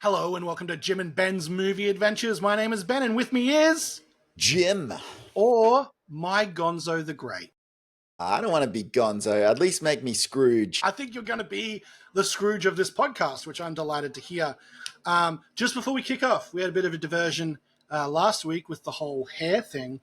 Hello and welcome to Jim and Ben's Movie Adventures. My name is Ben and with me is... Jim. Or my Gonzo the Great. I don't want to be Gonzo. At least make me Scrooge. I think you're going to be the Scrooge of this podcast, which I'm delighted to hear. Just before we kick off, we had a bit of a diversion last week with the whole hair thing.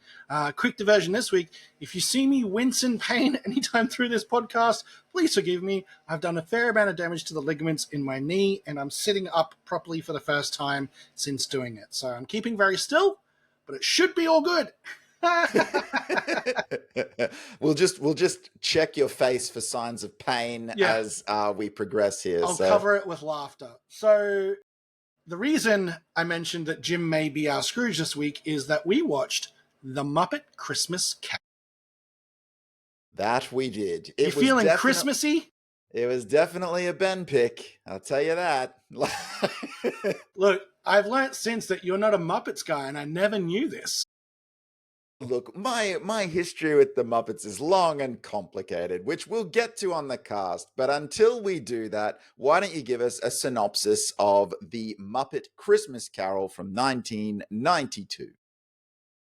Quick diversion this week. If you see me wince in pain anytime through this podcast, please forgive me. I've done a fair amount of damage to the ligaments in my knee, and I'm sitting up properly for the first time since doing it. So I'm keeping very still, but it should be all good. We'll just check your face for signs of pain as we progress here. I'll cover it with laughter. So the reason I mentioned that Jim may be our Scrooge this week is that we watched the Muppet Christmas Carol. That we did. You feeling Christmassy? It was definitely a Ben pick. I'll tell you that. Look, I've learnt since that you're not a Muppets guy, and I never knew this. Look, my history with the Muppets is long and complicated, which we'll get to on the cast. But until we do that, why don't you give us a synopsis of the Muppet Christmas Carol from 1992?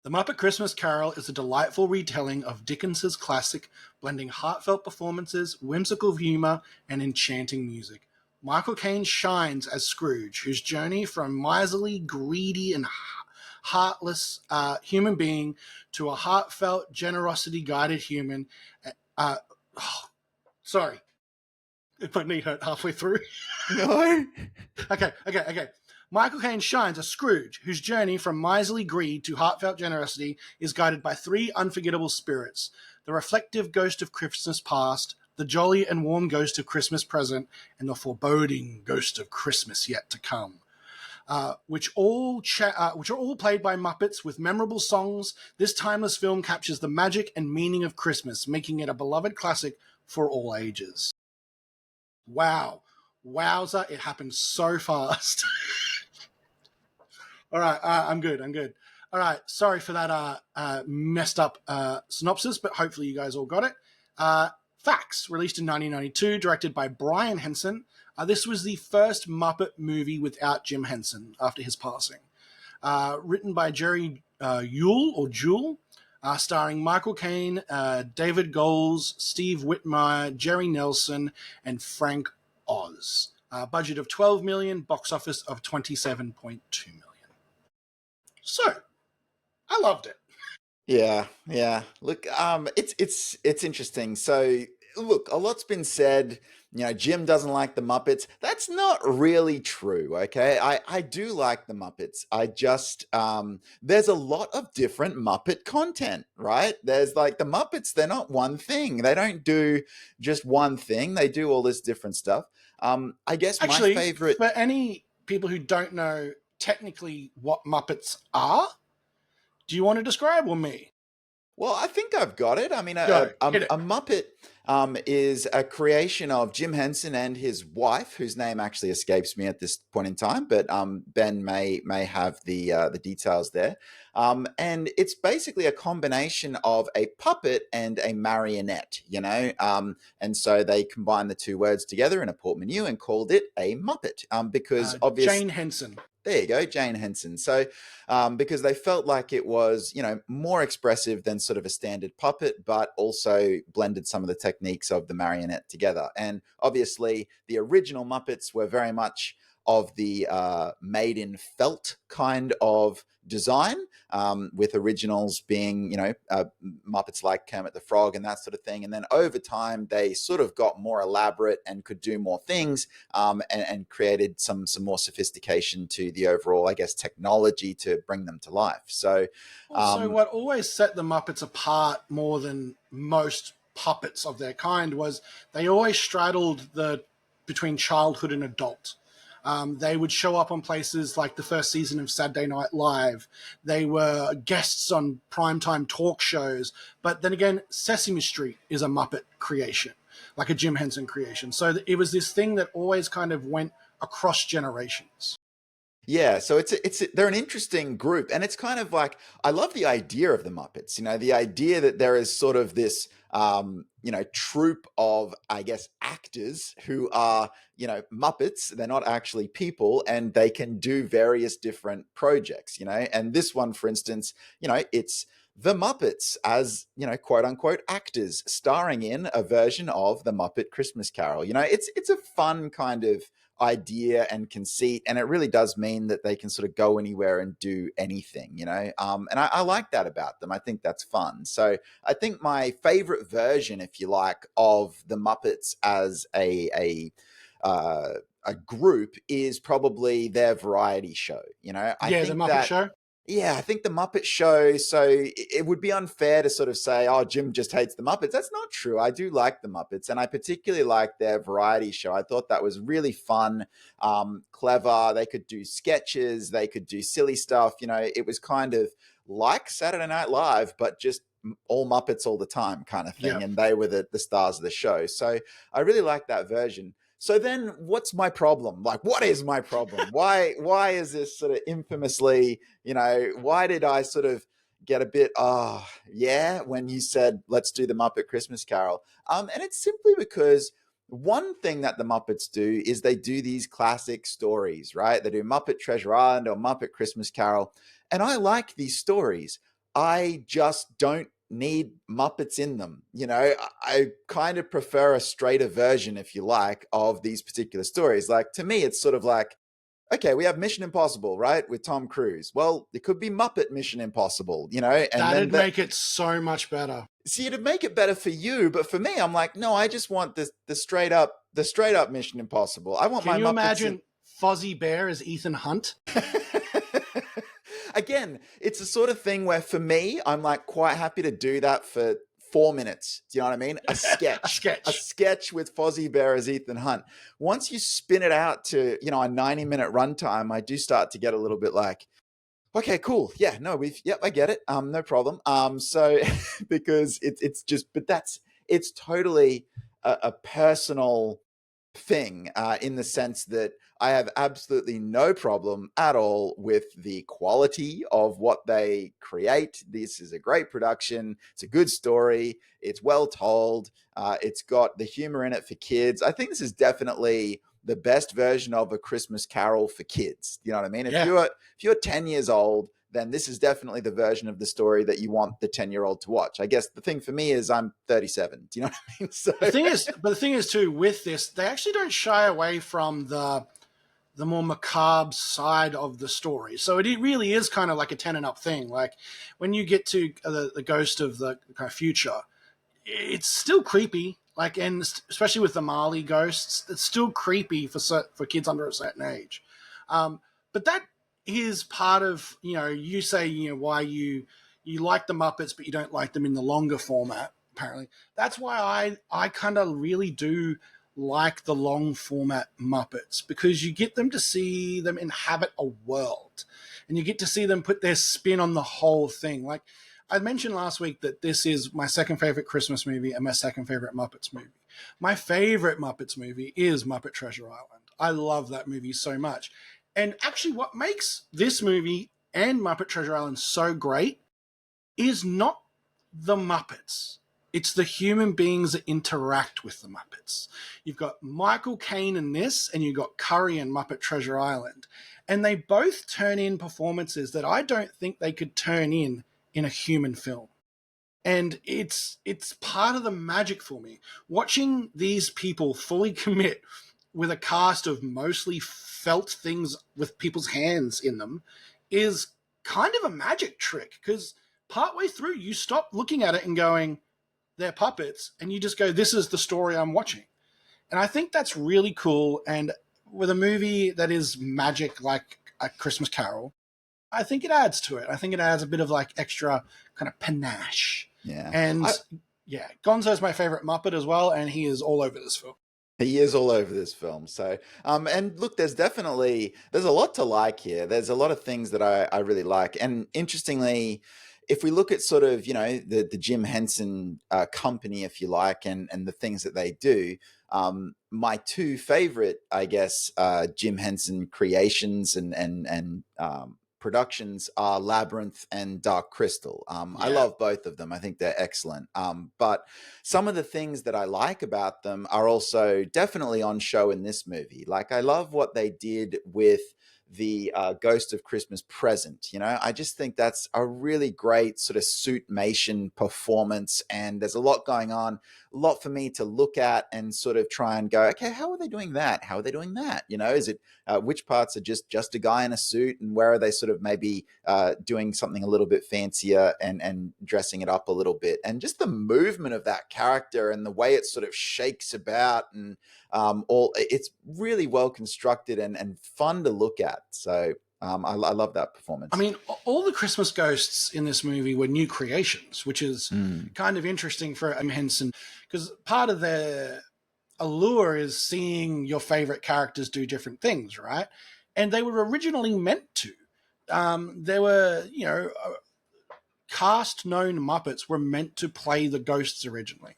The Muppet Christmas Carol is a delightful retelling of Dickens's classic, blending heartfelt performances, whimsical humor, and enchanting music. Michael Caine shines as Scrooge, whose journey from miserly, greedy, and heartless human being to a heartfelt, generosity-guided human. Sorry. If my knee hurt halfway through. No. Okay. Michael Caine shines as Scrooge, whose journey from miserly greed to heartfelt generosity is guided by three unforgettable spirits: the reflective ghost of Christmas past, the jolly and warm ghost of Christmas present, and the foreboding ghost of Christmas yet to come. Which are all played by Muppets with memorable songs. This timeless film captures the magic and meaning of Christmas, making it a beloved classic for all ages. Wow. Wowza, it happened so fast. All right, I'm good. All right, sorry for that messed up synopsis, but hopefully you guys all got it. Facts, released in 1992, directed by Brian Henson. This was the first Muppet movie without Jim Henson after his passing. Written by Jerry Jewell, starring Michael Caine, David Goles, Steve Whitmire, Jerry Nelson, and Frank Oz. Budget of $12 million, box office of $27.2 million. So, I loved it. Yeah. Look, it's interesting. So, look, a lot's been said. You know, Jim doesn't like the Muppets. That's not really true, okay? I do like the Muppets. I just, there's a lot of different Muppet content, right? There's like the Muppets, they're not one thing. They don't do just one thing. They do all this different stuff. I guess Actually, my favorite... for any people who don't know technically what Muppets are, do you want to describe or me? Well, I think I've got it. I mean, a Muppet is a creation of Jim Henson and his wife, whose name actually escapes me at this point in time, but Ben may have the details there. And it's basically a combination of a puppet and a marionette, you know. And so they combined the two words together in a portmanteau and called it a Muppet, because obviously Jane Henson. There you go, Jane Henson. So, because they felt like it was, you know, more expressive than sort of a standard puppet, but also blended some of the techniques of the marionette together. And obviously, the original Muppets were very much of the made in felt kind of design, with originals being, you know, Muppets like Kermit the Frog and that sort of thing. And then over time, they sort of got more elaborate and could do more things, and created some more sophistication to the overall, I guess, technology to bring them to life. So, also, what always set the Muppets apart more than most puppets of their kind was they always straddled between childhood and adult. They would show up on places like the first season of Saturday Night Live. They were guests on primetime talk shows. But then again, Sesame Street is a Muppet creation, like a Jim Henson creation. So it was this thing that always kind of went across generations. Yeah, so they're an interesting group, and it's kind of like, I love the idea of the Muppets, you know, the idea that there is sort of this troupe of, I guess, actors who are, Muppets. They're not actually people, and they can do various different projects, and this one, for instance, it's the Muppets as, quote unquote actors starring in a version of the Muppet Christmas Carol. It's a fun kind of idea and conceit, and it really does mean that they can sort of go anywhere and do anything, and I like that about them. I think that's fun. So I think my favorite version, if you like, of the Muppets as a group is probably their variety show. I Yeah, the think Muppet that Show. yeah, I think the Muppet Show. So it would be unfair to sort of say, "Oh, Jim just hates the Muppets." That's not true. I do like the Muppets, and I particularly like their variety show. I thought that was really fun, clever. They could do sketches, they could do silly stuff. It was kind of like Saturday Night Live, but just all Muppets all the time, kind of Yeah. thing. And they were the stars of the show. So I really like that version. So then what's my problem? Like, what is my problem? Why is this sort of infamously, why did I sort of get a bit, oh, yeah, when you said, let's do the Muppet Christmas Carol? And it's simply because one thing that the Muppets do is they do these classic stories, right? They do Muppet Treasure Island or Muppet Christmas Carol. And I like these stories. I just don't need Muppets in them. I kind of prefer a straighter version, if you like, of these particular stories. Like, to me, it's sort of like, okay, we have Mission Impossible, right, with Tom Cruise. Well, it could be Muppet Mission Impossible, and then That'd that. make it so much better. See, it'd make it better for you, but for me, I'm like, no, I just want the straight up Mission Impossible. I want Can my you Muppets in. imagine Fozzie Bear as Ethan Hunt? Again, it's the sort of thing where for me, I'm like quite happy to do that for 4 minutes. Do you know what I mean? A A sketch. A sketch. sketch with Fozzie Bear as Ethan Hunt. Once you spin it out to, a 90-minute runtime, I do start to get a little bit like, okay, cool. Yeah, no, yep, I get it. No problem. So because it's just, but it's totally a personal thing, in the sense that I have absolutely no problem at all with the quality of what they create. This is a great production. It's a good story. It's well told. It's got the humor in it for kids. I think this is definitely the best version of A Christmas Carol for kids. You know what I mean? If Yeah. you're 10 years old, then this is definitely the version of the story that you want the 10-year-old to watch. I guess the thing for me is I'm 37. Do you know what I mean? So The thing is too, with this, they actually don't shy away from the more macabre side of the story. So it really is kind of like a 10 and up thing. Like when you get to the ghost of the kind of future, it's still creepy. Like, and especially with the Marley ghosts, it's still creepy for kids under a certain age. But that is part of, you say, why you like the Muppets, but you don't like them in the longer format. Apparently, that's why I kind of really do like the long format Muppets, because you get them to see them inhabit a world, and you get to see them put their spin on the whole thing. Like I mentioned last week that this is my second favorite Christmas movie and my second favorite Muppets movie. My favorite Muppets movie is Muppet Treasure Island. I love that movie so much. And actually, what makes this movie and Muppet Treasure Island so great is not the Muppets. It's the human beings that interact with the Muppets. You've got Michael Caine in this, and you've got Curry in Muppet Treasure Island. And they both turn in performances that I don't think they could turn in a human film. And it's part of the magic for me. Watching these people fully commit with a cast of mostly felt things with people's hands in them is kind of a magic trick, because partway through you stop looking at it and going, they're puppets, and you just go, this is the story I'm watching. And I think that's really cool. And with a movie that is magic like A Christmas Carol, I think it adds to it. I think it adds a bit of like extra kind of panache. yeah. And yeah, Gonzo's my favorite Muppet as well, and he is all over this film. He is all over this film. So, and look, there's a lot to like here. There's a lot of things that I really like. And interestingly, if we look at sort of, the Jim Henson company, if you like, and the things that they do, my two favorite, I guess, Jim Henson creations and productions are Labyrinth and Dark Crystal. I Yeah. love both of them. I think they're excellent. But some of the things that I like about them are also definitely on show in this movie. Like, I love what they did with the Ghost of Christmas Present. You know, I just think that's a really great sort of suitmation performance, and there's a lot going on, a lot for me to look at and sort of try and go, okay, how are they doing that? How are they doing that? You know, is it which parts are just a guy in a suit, and where are they sort of maybe doing something a little bit fancier and dressing it up a little bit, and just the movement of that character and the way it sort of shakes about, and all it's really well constructed and fun to look at. So I love that I performance. mean, all the Christmas ghosts in this movie were new creations, which is Mm. kind of interesting for Henson, because part of their allure is seeing your favorite characters do different things, right? And they were originally meant to. There were, cast known Muppets were meant to play the ghosts originally.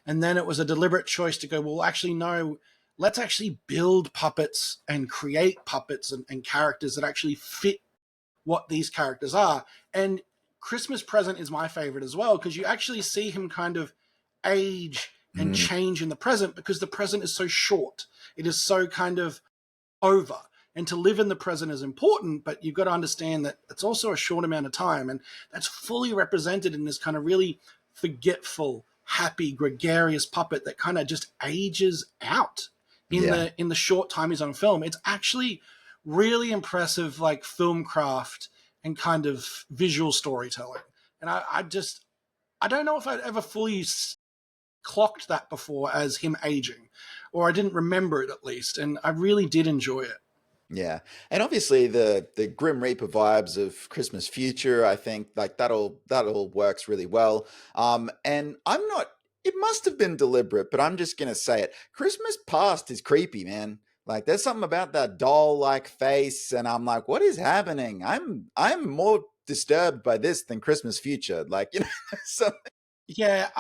And then it was a deliberate choice to go, well, actually, no, let's actually build puppets and create puppets and characters that actually fit what these characters are. And Christmas Present is my favorite as well, because you actually see him kind of age and Mm. change in the present, because the present is so short. It is so kind of over. And to live in the present is important, but you've got to understand that it's also a short amount of time. And that's fully represented in this kind of really forgetful, happy, gregarious puppet that kind of just ages out Yeah. in the short time he's on film. It's actually really impressive, like film craft and kind of visual storytelling. And I don't know if I'd ever fully clocked that before as him aging, or I didn't remember it at least. And I really did enjoy it. Yeah, and obviously the Grim Reaper vibes of Christmas Future, I think like that all works really well. And I'm not. It must have been deliberate, but I'm just gonna say it. Christmas Past is creepy, man. Like, there's something about that doll-like face, and I'm like, what is happening? I'm more disturbed by this than Christmas Future. Like, you know, so Yeah,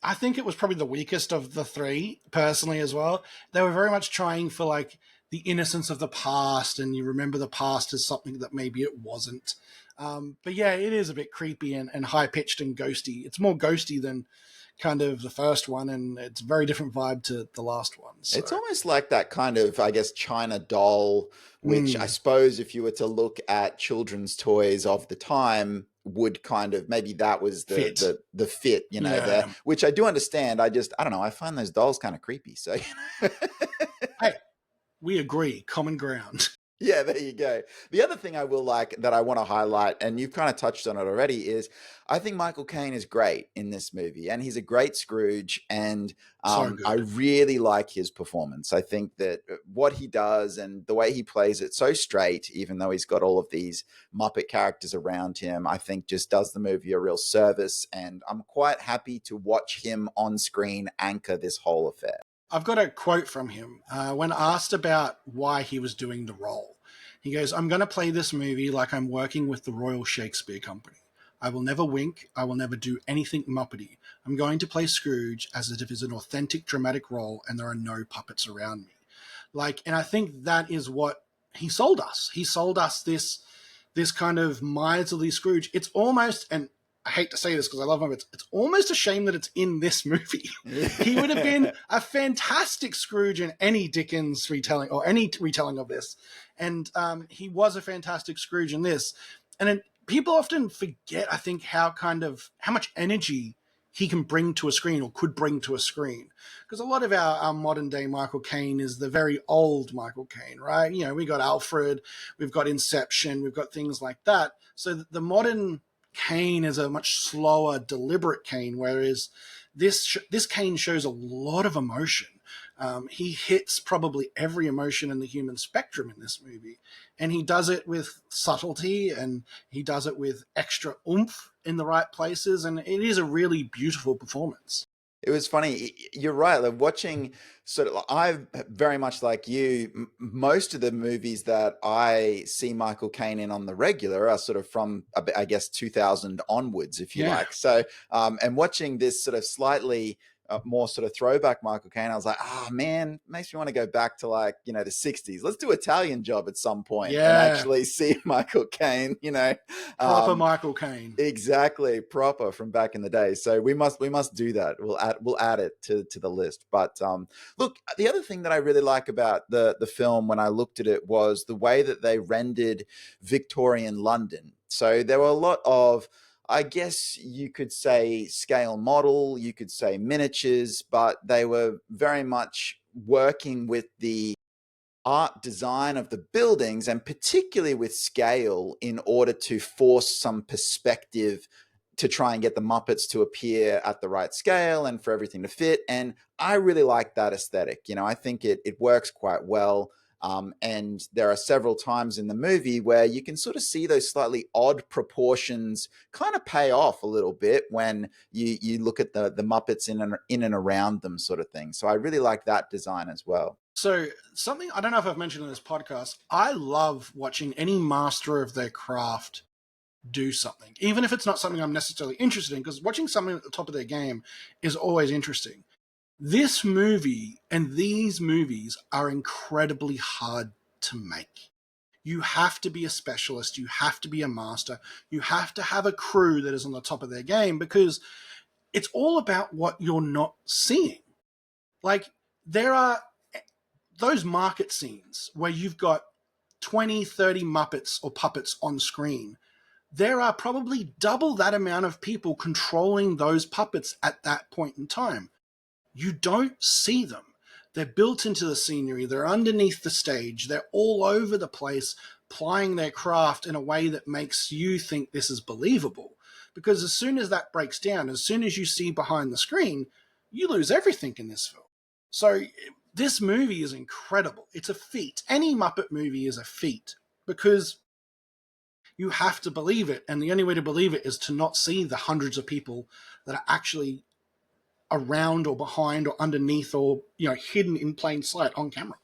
I think it was probably the weakest of the three, personally, as well. They were very much trying for like the innocence of the past, and you remember the past as something that maybe it wasn't. But yeah, it is a bit creepy and high pitched and ghosty. It's more ghosty than kind of the first one, and it's a very different vibe to the last one. So, it's almost like that kind of, I guess, China doll, which I mm, suppose if you were to look at children's toys of the time would kind of, maybe that was the fit. fit, you know, there, Yeah. which I do understand. I don't know, I find those dolls kind of creepy. So Hey, we agree. Common ground. yeah, there you go. The other thing I will like that I want to highlight, and you've kind of touched on it already, is I think Michael Caine is great in this movie, and he's a great Scrooge, and So I good. really like his performance. I think that what he does and the way he plays it so straight, even though he's got all of these Muppet characters around him, I think just does the movie a real service, and I'm quite happy to watch him on screen anchor this whole affair. I've got a quote from him when asked about why he was doing the role. He goes, I'm going to play this movie like I'm working with the Royal Shakespeare Company. I will never wink. I will never do anything Muppety. I'm going to play Scrooge as if it is an authentic dramatic role and there are no puppets around me. Like, and I think that is what he sold us. He sold us this kind of miserly Scrooge. It's almost, and I hate to say this because I love him, it's almost a shame that it's in this movie. He would have been a fantastic Scrooge in any Dickens retelling or any retelling of this. And he was a fantastic Scrooge in this. And people often forget, I think, how much energy he can bring to a screen or could bring to a screen. Because a lot of our modern day Michael Caine is the very old Michael Caine, right? You know, we got Alfred, we've got Inception, we've got things like that. So the modern Caine is a much slower, deliberate Caine, whereas this Caine shows a lot of emotion. He hits probably every emotion in the human spectrum in this movie, and he does it with subtlety and he does it with extra oomph in the right places, and it is a really beautiful performance. It was funny. You're right. Like, watching sort of, I very much like you. Most of the movies that I see Michael Caine in on the regular are sort of from, I guess, 2000 onwards, if you Yeah. like. So, and watching this sort of slightly more sort of throwback Michael Caine, I was like, oh man, makes me want to go back to like, the 60s. Let's do Italian Job at some point and Yeah, actually see Michael Caine, proper Michael Caine. exactly, proper from back in the day. So we must do that. We'll add it to the list. But look, the other thing that I really like about the film when I looked at it was the way that they rendered Victorian London. So there were a lot of, I guess you could say, scale model, you could say miniatures, but they were very much working with the art design of the buildings and particularly with scale in order to force some perspective to try and get the Muppets to appear at the right scale and for everything to fit. And I really like that aesthetic. I think it works quite well. And there are several times in the movie where you can sort of see those slightly odd proportions kind of pay off a little bit when you look at the Muppets in and around them, sort of thing. So I really like that design as well. So something I don't know if I've mentioned in this podcast, I love watching any master of their craft do something, even if it's not something I'm necessarily interested in, because watching something at the top of their game is always interesting. This movie and these movies are incredibly hard to make. You have to be a specialist, you have to be a master, you have to have a crew that is on the top of their game, because it's all about what you're not seeing. Like, there are those market scenes where you've got 20, 30 Muppets or puppets on screen. There are probably double that amount of people controlling those puppets at that point in time. You don't see them. They're built into the scenery. They're underneath the stage. They're all over the place, plying their craft in a way that makes you think this is believable. Because as soon as that breaks down, as soon as you see behind the screen, you lose everything in this film. So this movie is incredible. It's a feat. Any Muppet movie is a feat because you have to believe it. And the only way to believe it is to not see the hundreds of people that are actually around or behind or underneath or hidden in plain sight on camera.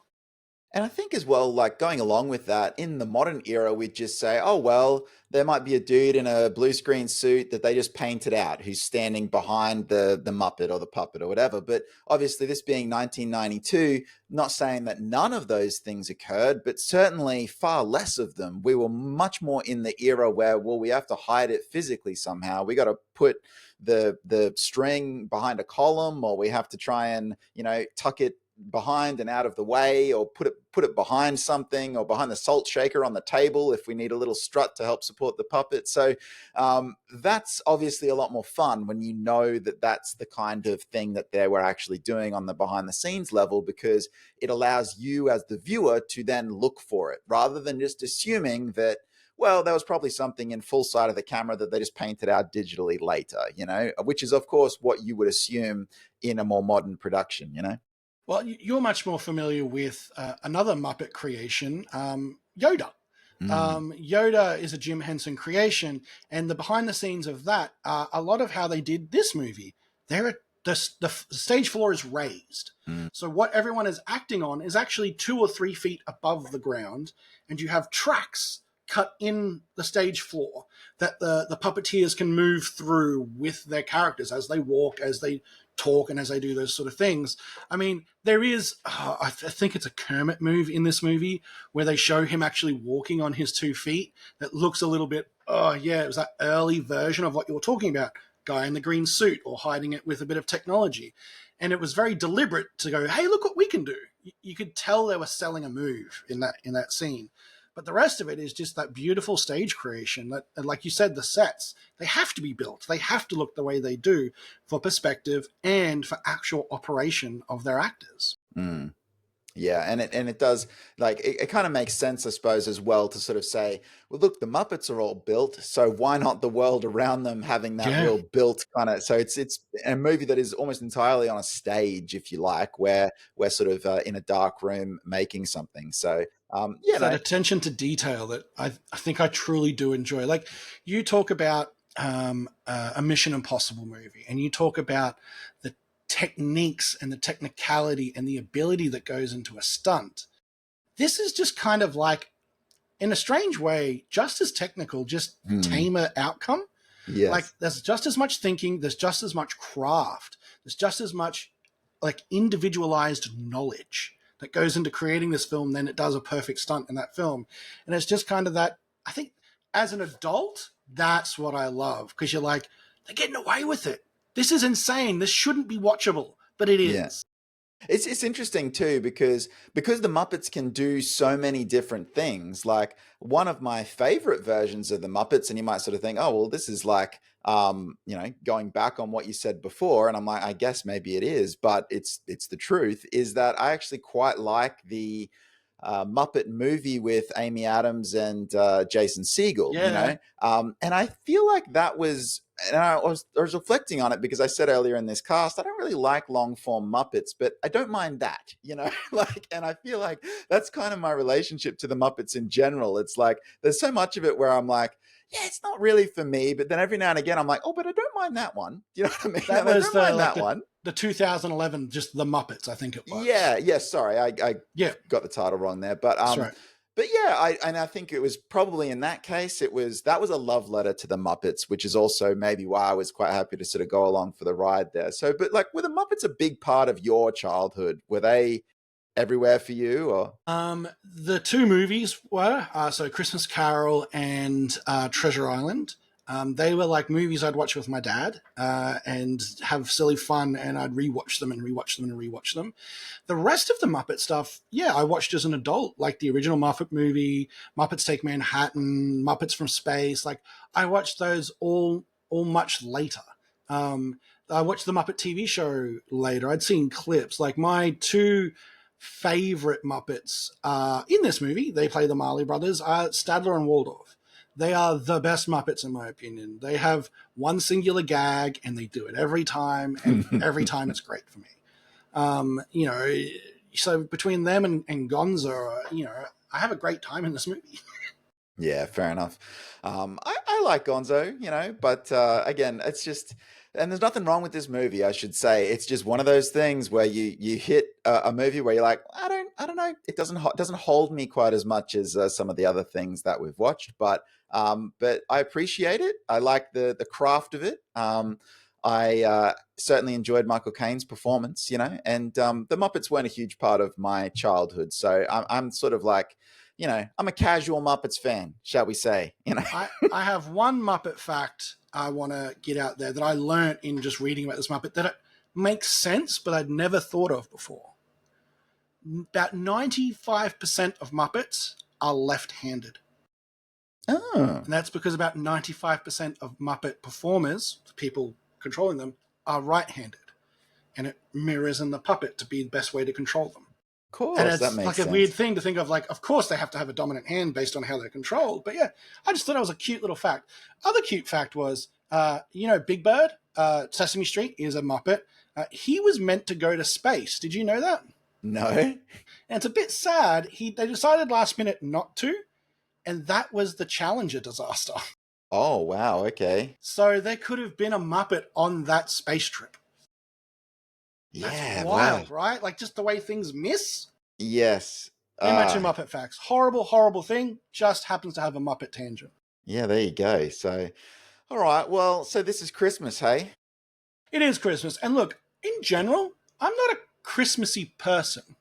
And I think as well, like going along with that, in the modern era, we'd just say, oh, well, there might be a dude in a blue screen suit that they just painted out who's standing behind the Muppet or the puppet or whatever. But obviously, this being 1992, not saying that none of those things occurred, but certainly far less of them. We were much more in the era where, well, we have to hide it physically somehow. We got to put the string behind a column, or we have to try and, tuck it behind and out of the way, or put it behind something, or behind the salt shaker on the table if we need a little strut to help support the puppet. So that's obviously a lot more fun when you know that that's the kind of thing that they were actually doing on the behind the scenes level, because it allows you as the viewer to then look for it rather than just assuming that, well, there was probably something in full sight of the camera that they just painted out digitally later, which is of course what you would assume in a more modern production. Well, you're much more familiar with another Muppet creation, Yoda. Yoda is a Jim Henson creation, and the behind the scenes of that are a lot of how they did this movie. The stage floor is raised. So what everyone is acting on is actually 2 or 3 feet above the ground, and you have tracks cut in the stage floor that the puppeteers can move through with their characters as they walk, as they talk, and as they do those sort of things. I mean, there is, I think it's a Kermit move in this movie where they show him actually walking on his 2 feet that looks a little bit, it was that early version of what you were talking about, guy in the green suit or hiding it with a bit of technology. And it was very deliberate to go, hey, look what we can do. You could tell they were selling a move in that scene. But the rest of it is just that beautiful stage creation that, like you said, the sets, they have to be built. They have to look the way they do for perspective and for actual operation of their actors. Yeah, and it does, like, it kind of makes sense, I suppose, as well, to sort of say, well, look, the Muppets are all built, so why not the world around them having that Yeah. real built kind of? So it's a movie that is almost entirely on a stage, if you like, where we're sort of in a dark room making something. So It's that attention to detail that I think I truly do enjoy. Like, you talk about a Mission Impossible movie, and you talk about the techniques and the technicality and the ability that goes into a stunt. This is just kind of like, in a strange way, just as technical, just tamer outcome. Like Yes. there's just as much thinking, there's just as much craft, there's just as much like individualized knowledge that goes into creating this film than it does a perfect stunt in that film. And it's just kind of that, I think as an adult, that's what I love, because you're like, they're getting away with it. This is insane. This shouldn't be watchable, but it Yeah. is. It's interesting too because the Muppets can do so many different things. Like one of my favorite versions of the Muppets, and you might sort of think, oh well, this is like going back on what you said before, and I'm like, I guess maybe it is, but it's the truth. Is that I actually quite like the Muppet movie with Amy Adams and Jason Segel. Yeah, And I feel like that was and I was reflecting on it because I said earlier in this cast, I don't really like long form Muppets, but I don't mind that, like, and I feel like that's kind of my relationship to the Muppets in general. It's like there's so much of it where I'm like, yeah, it's not really for me, but then every now and again I'm like, oh, but I don't mind that one. You know what I mean? that And I was don't mind like that one. the 2011, just the Muppets, I think it was. Yeah, yeah. Sorry, I Yeah, got the title wrong there, but that's right. yeah, I think it was probably in that case that was a love letter to the Muppets, which is also maybe why I was quite happy to sort of go along for the ride there. So, but like, were the Muppets a big part of your childhood? Were they everywhere for you, or? The two movies were so Christmas Carol and Treasure Island. They were like movies I'd watch with my dad and have silly fun, and I'd rewatch them and rewatch them and rewatch them. The rest of the Muppet stuff, yeah, I watched as an adult, like the original Muppet movie, Muppets Take Manhattan, Muppets from Space. Like I watched those all much later. I watched the Muppet TV show later. I'd seen clips. Like my two favorite Muppets in this movie, they play the Marley Brothers, are Stadler and Waldorf. They are the best Muppets, in my opinion. They have one singular gag, and they do it every time, and every time it's great for me. You know, so between them and Gonzo, I have a great time in this movie. Yeah, fair enough. I like Gonzo, but again, it's just, and there's nothing wrong with this movie, I should say. It's just one of those things where you hit a movie where you're like, I don't know, it doesn't hold me quite as much as some of the other things that we've watched, but I appreciate it. I like the craft of it. I certainly enjoyed Michael Caine's performance, and the Muppets weren't a huge part of my childhood, so I'm sort of like, I'm a casual Muppets fan, shall we say? I have one Muppet fact I want to get out there that I learned in just reading about this Muppet that it makes sense, but I'd never thought of before. About 95% of Muppets are left-handed. Oh, And that's because about 95% of Muppet performers, the people controlling them, are right-handed. And it mirrors in the puppet to be the best way to control them. of And course, that it's makes like a weird sense. thing to think of, like, of course they have to have a dominant hand based on how they're controlled. But yeah, I just thought it was a cute little fact. Other cute fact was, Big Bird, Sesame Street is a Muppet. He was meant to go to space. Did you know that? No. And it's a bit sad. They decided last minute not to, and that was the Challenger disaster. Oh, wow. Okay. So there could have been a Muppet on that space trip. That's Yeah. Wow. wild, right? Like just the way things miss. Yes. And my two Ah, Muppet facts. Horrible, horrible thing. Just happens to have a Muppet tangent. yeah. There you go. So, all right. Well, so this is Christmas, hey? It is Christmas. And look, in general, I'm not a Christmassy person.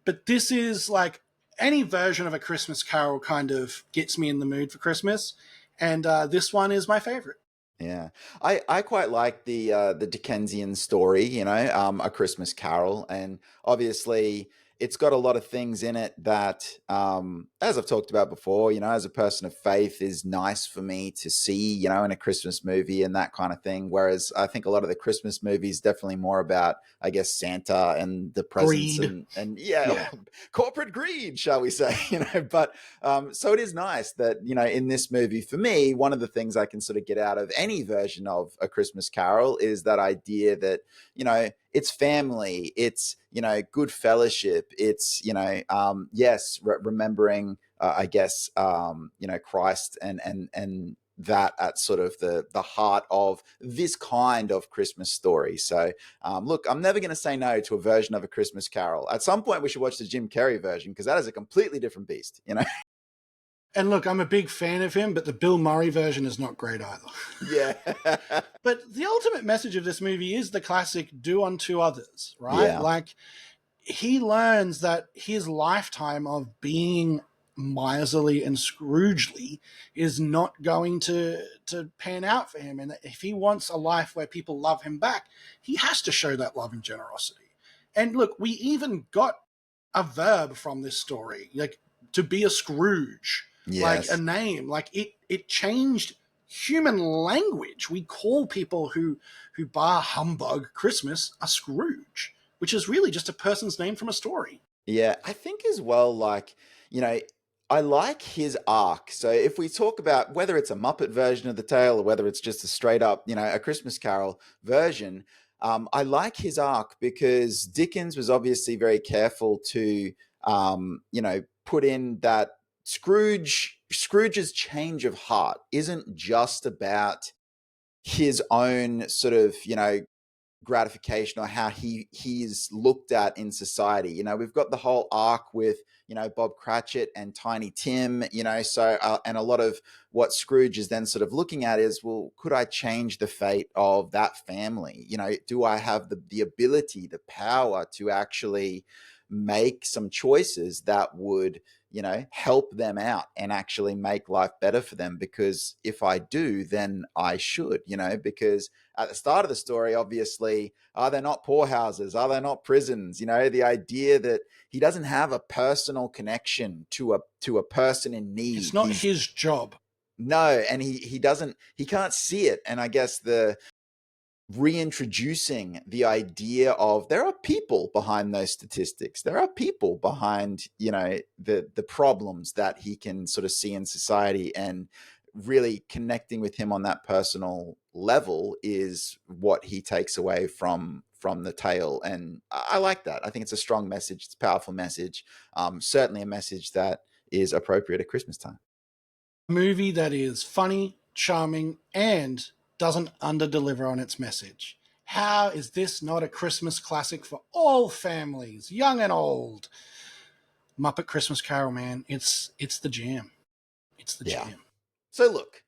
But this is like any version of a Christmas Carol kind of gets me in the mood for Christmas. And this one is my favorite. Yeah, I quite like the Dickensian story, A Christmas Carol, and obviously it's got a lot of things in it that, as I've talked about before, as a person of faith, is nice for me to see, in a Christmas movie and that kind of thing. Whereas I think a lot of the Christmas movies definitely more about, I guess, Santa and the presents Greed. and yeah, Yeah. corporate greed, shall we say, But so it is nice that, in this movie, for me, one of the things I can sort of get out of any version of A Christmas Carol is that idea that, it's family, it's, good fellowship, it's, yes, remembering, I guess, Christ and that at sort of the heart of this kind of Christmas story. So, look, I'm never going to say no to a version of A Christmas Carol. At some point, we should watch the Jim Carrey version because that is a completely different beast, And look, I'm a big fan of him, but the Bill Murray version is not great either. Yeah. But the ultimate message of this movie is the classic do unto others, right? Yeah. Like, he learns that his lifetime of being miserly and Scroogely is not going to pan out for him. And that if he wants a life where people love him back, he has to show that love and generosity. And look, we even got a verb from this story, like to be a Scrooge, like a Yes. name, like it changed human language. We call people who bar humbug Christmas a Scrooge, which is really just a person's name from a story. Yeah, I think as well, like, you know, I like his arc. So if we talk about whether it's a Muppet version of the tale or whether it's just a straight up, a Christmas Carol version, I like his arc because Dickens was obviously very careful to, put in that Scrooge's change of heart isn't just about his own sort of, gratification or how he's looked at in society. We've got the whole arc with Bob Cratchit and Tiny Tim. So and a lot of what Scrooge is then sort of looking at is, well, could I change the fate of that family? Do I have the ability, the power to actually make some choices that would help them out and actually make life better for them? Because if I do, then I should, because at the start of the story, obviously, are they not poorhouses? Are they not prisons? The idea that he doesn't have a personal connection to a person in It's need. not his job. No, and he can't see it. And I guess the reintroducing the idea of there are people behind those statistics. There are people behind, the problems that he can sort of see in society, and really connecting with him on that personal level is what he takes away from the tale. And I like that. I think it's a strong message. It's a powerful message. Certainly a message that is appropriate at Christmas time. A movie that is funny, charming, and doesn't underdeliver on its message. How is this not a Christmas classic for all families, young and old? Muppet Christmas Carol, man, it's the jam. It's the Yeah. jam. So look,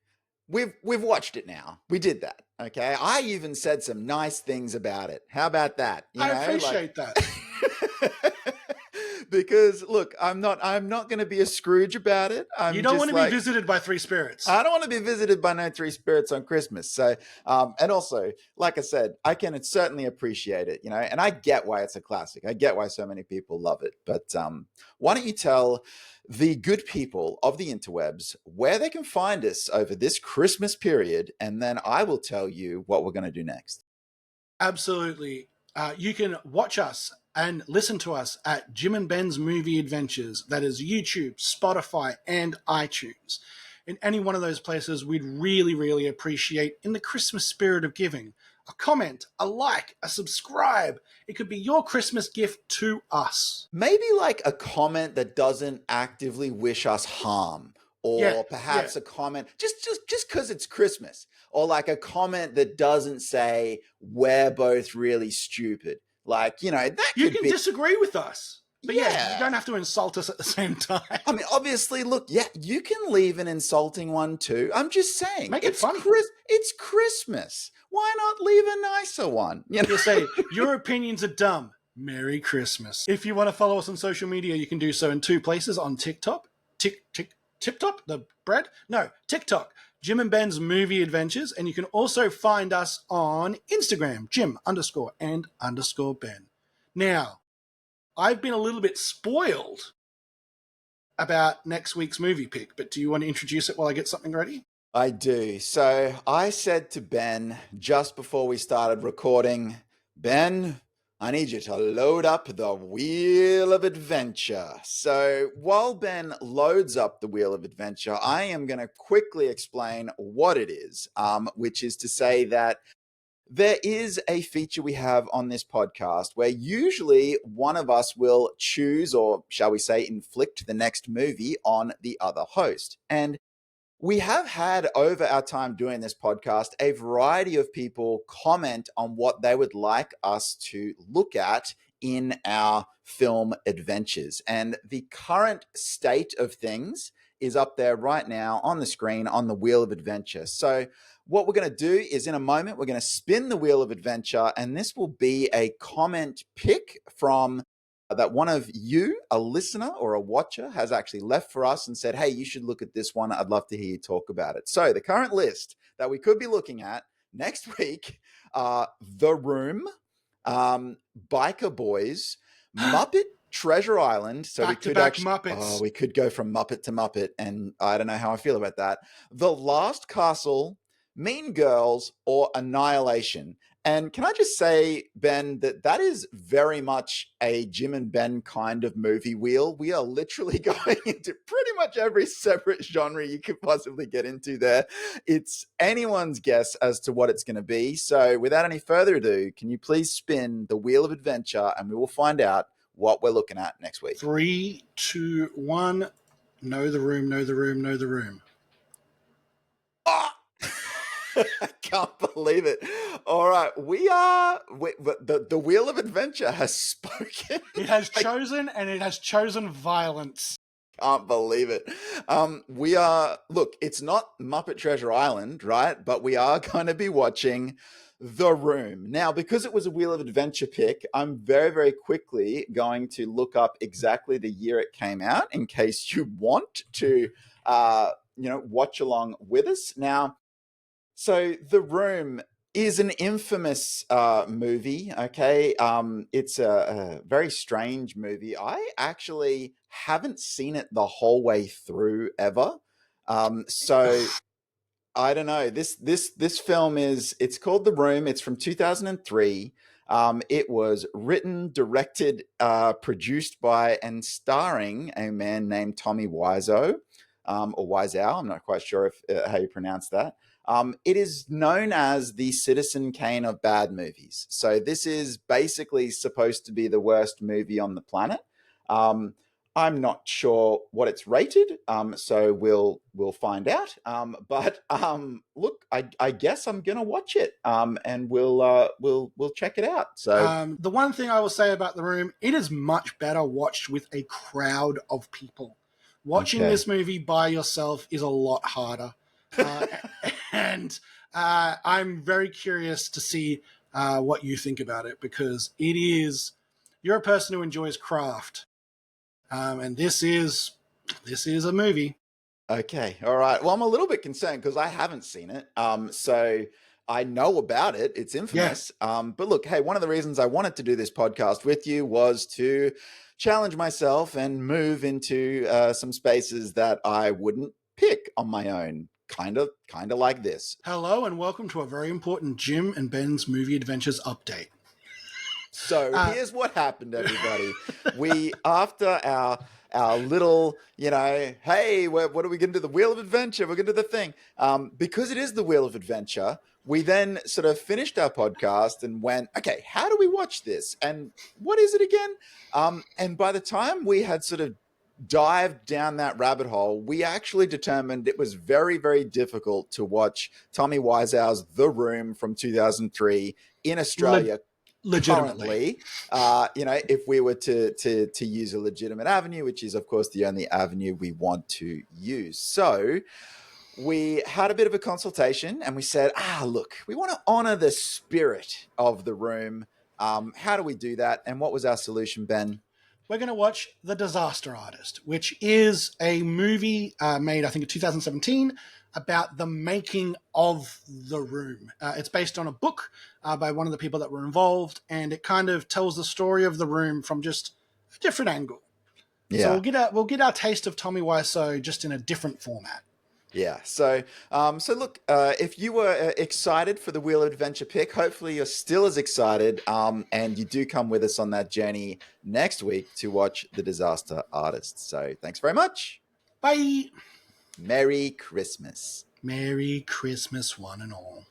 we've watched it now. We did that. Okay. I even said some nice things about it. How about that? I Like appreciate that. because look, I'm not going to be a Scrooge about it. You I'm don't want just to be like, visited by three spirits. I don't want to be visited by no three spirits on Christmas. So, and also, like I said, I can certainly appreciate it, and I get why it's a classic. I get why so many people love it. But why don't you tell the good people of the interwebs where they can find us over this Christmas period, and then I will tell you what we're going to do next. Absolutely. You can watch us and listen to us at Jim and Ben's Movie Adventures. That is YouTube, Spotify, and iTunes. In any one of those places, we'd really, really appreciate, in the Christmas spirit of giving, a comment, a like, a subscribe. It could be your Christmas gift to us. Maybe like a comment that doesn't actively wish us harm, Yeah, or yeah. perhaps a comment just because it's Christmas, or like a comment that doesn't say we're both really stupid. Like, that You could can be. disagree with us. But yeah, you Yeah. don't have to insult us at the same time. I mean, obviously, look, yeah, you can leave an insulting one too. I'm just saying, Make it funny. It's Christmas. Why not leave a nicer one? You say, your opinions are dumb. Merry Christmas. If you want to follow us on social media, you can do so in two places: on TikTok, Tip Top, the bread? No, TikTok, Jim and Ben's Movie Adventures. And you can also find us on Instagram, Jim_and_Ben. Now, I've been a little bit spoiled about next week's movie pick, but do you want to introduce it while I get something ready? I do. So I said to Ben just before we started recording, Ben, I need you to load up the Wheel of Adventure. So while Ben loads up the Wheel of Adventure, I am going to quickly explain what it is, which is to say that there is a feature we have on this podcast where usually one of us will choose, or shall we say, inflict the next movie on the other host. And we have had, over our time doing this podcast, a variety of people comment on what they would like us to look at in our film adventures. And the current state of things is up there right now on the screen on the Wheel of Adventure. So what we're going to do is in a moment, we're going to spin the Wheel of Adventure, and this will be a comment pick from that one of you, a listener or a watcher, has actually left for us and said, hey, you should look at this one. I'd love to hear you talk about it. So the current list that we could be looking at next week are The Room, Biker Boys, Muppet Treasure Island. So Back to back Muppets. we could go from Muppet to Muppet, and I don't know how I feel about that. The Last Castle, Mean Girls, or Annihilation. And can I just say, Ben, that is very much a Jim and Ben kind of movie wheel. We are literally going into pretty much every separate genre you could possibly get into there. It's anyone's guess as to what it's going to be. So without any further ado, can you please spin the Wheel of Adventure and we will find out what we're looking at next week. 3, 2, 1. Know the room, know the room, know the room. Oh! I can't believe it. All right, the Wheel of Adventure has spoken. It has chosen, and it has chosen violence. Can't believe it. It's not Muppet Treasure Island, right? But we are going to be watching The Room. Now, because it was a Wheel of Adventure pick, I'm very, very quickly going to look up exactly the year it came out in case you want to, watch along with us. Now, so The Room is an infamous movie, okay? It's a very strange movie. I actually haven't seen it the whole way through ever. So I don't know. This film it's called The Room. It's from 2003. It was written, directed, produced by, and starring a man named Tommy Wiseau, or Wiseau. I'm not quite sure if how you pronounce that. It is known as the Citizen Caine of bad movies. So this is basically supposed to be the worst movie on the planet. I'm not sure what it's rated, so we'll find out. Look, I guess I'm gonna watch it, and we'll check it out. So the one thing I will say about The Room, it is much better watched with a crowd of people. Watching this movie by yourself is a lot harder, and I'm very curious to see what you think about it, because you're a person who enjoys craft. And this is a movie. Okay, all right. Well, I'm a little bit concerned because I haven't seen it. So I know about it. It's infamous. Yeah. But look, hey, one of the reasons I wanted to do this podcast with you was to challenge myself and move into some spaces that I wouldn't pick on my own. Kind of like this. Hello and welcome to a very important Jim and Ben's Movie Adventures update. So here's what happened, everybody. We, after our little, hey, what are we going to do? The Wheel of Adventure. We're going to do the thing. Because it is the Wheel of Adventure, we then sort of finished our podcast and went, okay, how do we watch this? And what is it again? And by the time we had sort of dived down that rabbit hole, we actually determined it was very, very difficult to watch Tommy Wiseau's The Room from 2003 in Australia. Legitimately, if we were to use a legitimate avenue, which is of course the only avenue we want to use. So we had a bit of a consultation and we said, look, we want to honor the spirit of The Room. How do we do that? And what was our solution, Ben? We're going to watch The Disaster Artist, which is a movie made, I think, in 2017 about the making of The Room. It's based on a book by one of the people that were involved, and it kind of tells the story of The Room from just a different angle. Yeah. So we'll get our taste of Tommy Wiseau just in a different format. Yeah. So look, if you were excited for the Wheel of Adventure pick, hopefully you're still as excited, and you do come with us on that journey next week to watch The Disaster Artist. So thanks very much. Bye. Merry Christmas. Merry Christmas, one and all.